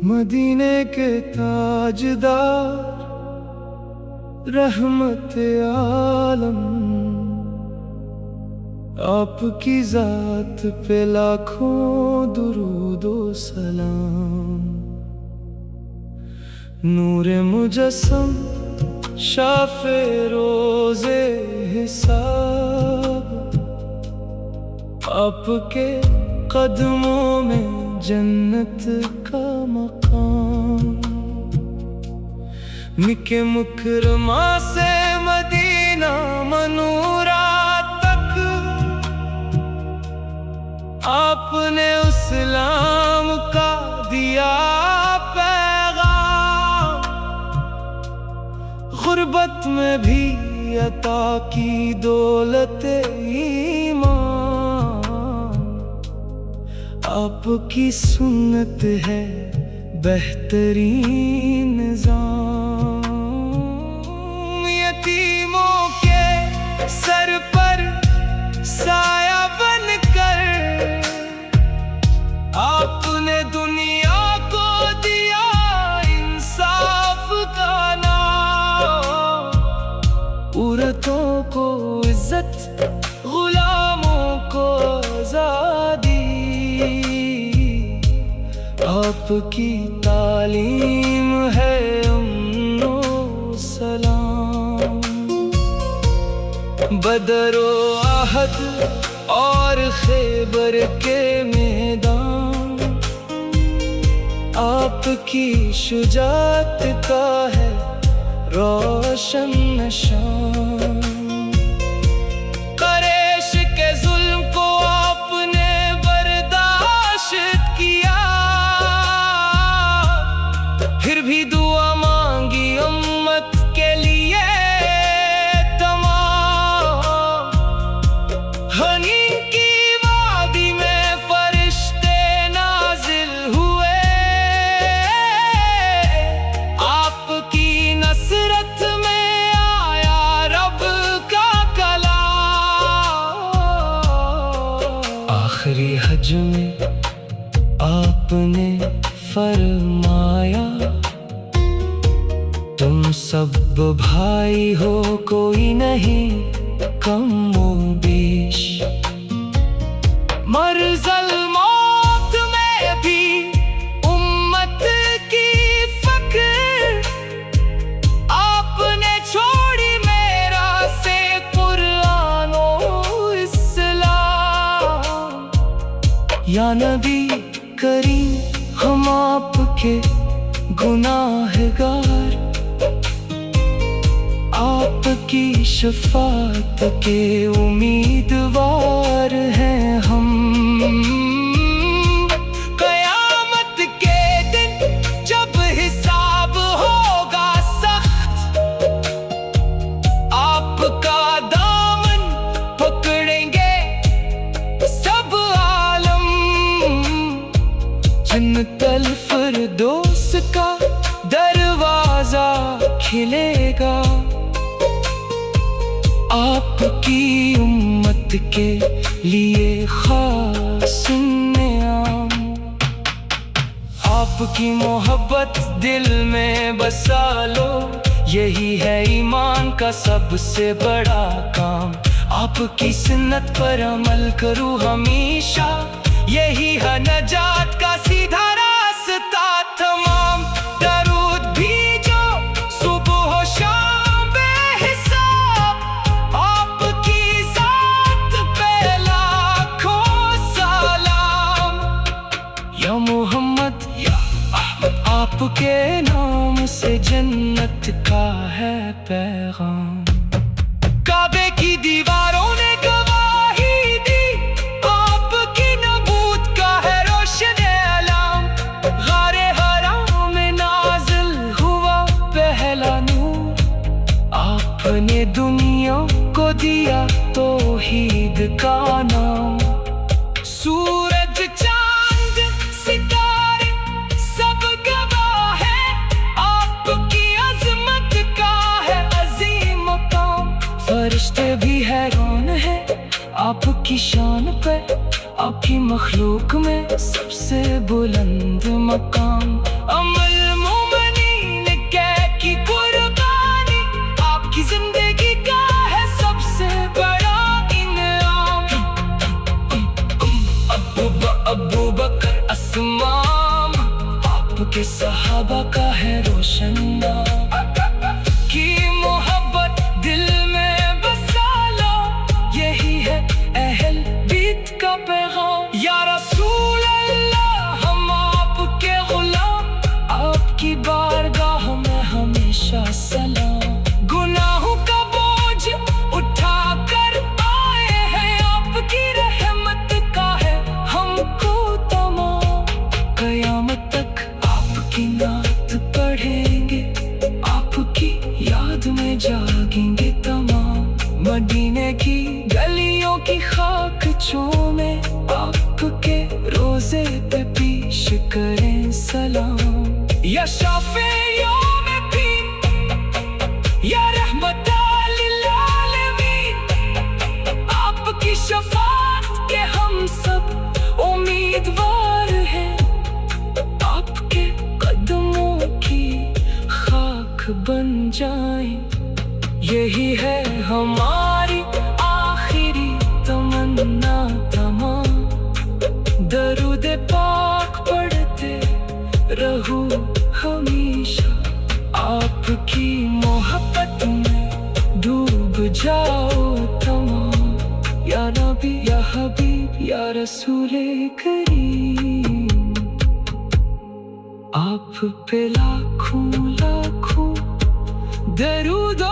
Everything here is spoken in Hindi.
मदीने के ताजदार रहमत आलम, आपकी जात पे लाखों दुरूदो सलाम। नूरे मुजस्सम शाफे रोज़े हिसाब, आपके कदमों में जन्नत का मकाम। मिके मुकरमा से मदीना मनूरा तक, आपने इस्लाम का दिया पैगाम। गुर्बत में भी अता की दौलत ईमान, आपकी सुन्नत है बेहतरीन निज़ाम। यतीमों के सर पर साया बनकर, आपने दुनिया को दिया इंसाफ का नाम। औरतों को इज्जत, गुलामों को आज़ादी, आपकी तालीम है अम्नो सलाम। बदरो आहद और खैबर के मैदान, आपकी शुजाअत का है रोशन निशान। कुरैश के जुल्म को आपने बर्दाश्त किया, फिर भी दुआ मांगी उम्मत के लिए तमाम। हनी की वादी में फरिश्ते नाजिल हुए, आपकी नसरत में आया रब का कलाम। आखिरी हज में आपने फरमाया, तुम सब भाई हो, कोई नहीं कम व बेश। मरज़ल मौत में भी उम्मत की फ़क्र, आपने छोड़ी मेरा से कुरान और इस्लाम। या नबी करीम हम आपके गुनाहगार, आपकी शफाअत के उम्मीदवार हैं हम। क़यामत के दिन जब हिसाब होगा सख्त, आपका दामन पकड़ेंगे सब आलम। जन्नतुल फिरदौस का दरवाजा खिलेगा, आपकी उम्मत के लिए खास नियाम। आपकी मोहब्बत दिल में बसा लो, यही है ईमान का सबसे बड़ा काम। आपकी सुन्नत पर अमल करूं हमेशा, यही है नजात का सीधा रास्ता तमाम। दरूद भेजो सुबह हो शाम बेहिसाब, आपकी जात पे लाखों सलाम। या मोहम्मद या अहमद, आपके नाम से जन्नत का है पैगाम। काबे की दीवारों ने गवाही दी, आपकी नबूत का है रोशन अलाम। गारे हरा में नाज़िल हुआ पहला नूर, आपने दुनिया को दिया तौहीद का नाम। सूरज चांद सितारे सब गवाह है, आपकी अज़मत का है अज़ीम मकाम। फरिश्ते भी हैरान है आपकी शान पे, आपकी मखलूक में सबसे बुलंद मकाम। अमल मोमिनीन की कुर्बानी, आपकी जिंदगी का है सबसे बड़ा इनाम। अबू बकर अस्माम, आपके सहाबा का है रोशन नाम। की मोहब्बत दिल में बसा लो, यही है अहल बीत का पैगाम। या रसूल अल्लाह हम आपके गुलाम, आपकी बारगाह में हमेशा सलाम। गुनाहों का बोझ उठा कर आए हैं, आपकी रहमत का है हमको तमाम। क़यामत तक आपकी नात पढ़ेंगे, आपकी याद में जागेंगे तमाम। मदीने की गलियों की खाक चूमे, आपके रोजे पे पेश करें सलाम। या शाफे यौम दीन, या रहमतल लिल आलमीन, आपकी शफाअत के हम सब उम्मीदवार हैं। आपके कदमों की खाक बन जाएं, यही है हमारी आखिरी तमन्ना तमाम। दरूद पाक पढ़ते रहूं हमेशा, आपकी मोहब्बत में डूब जाओ तमाम। या नबी या हबीब या रसूले करीम, आप पे लाखों लाखों दरूद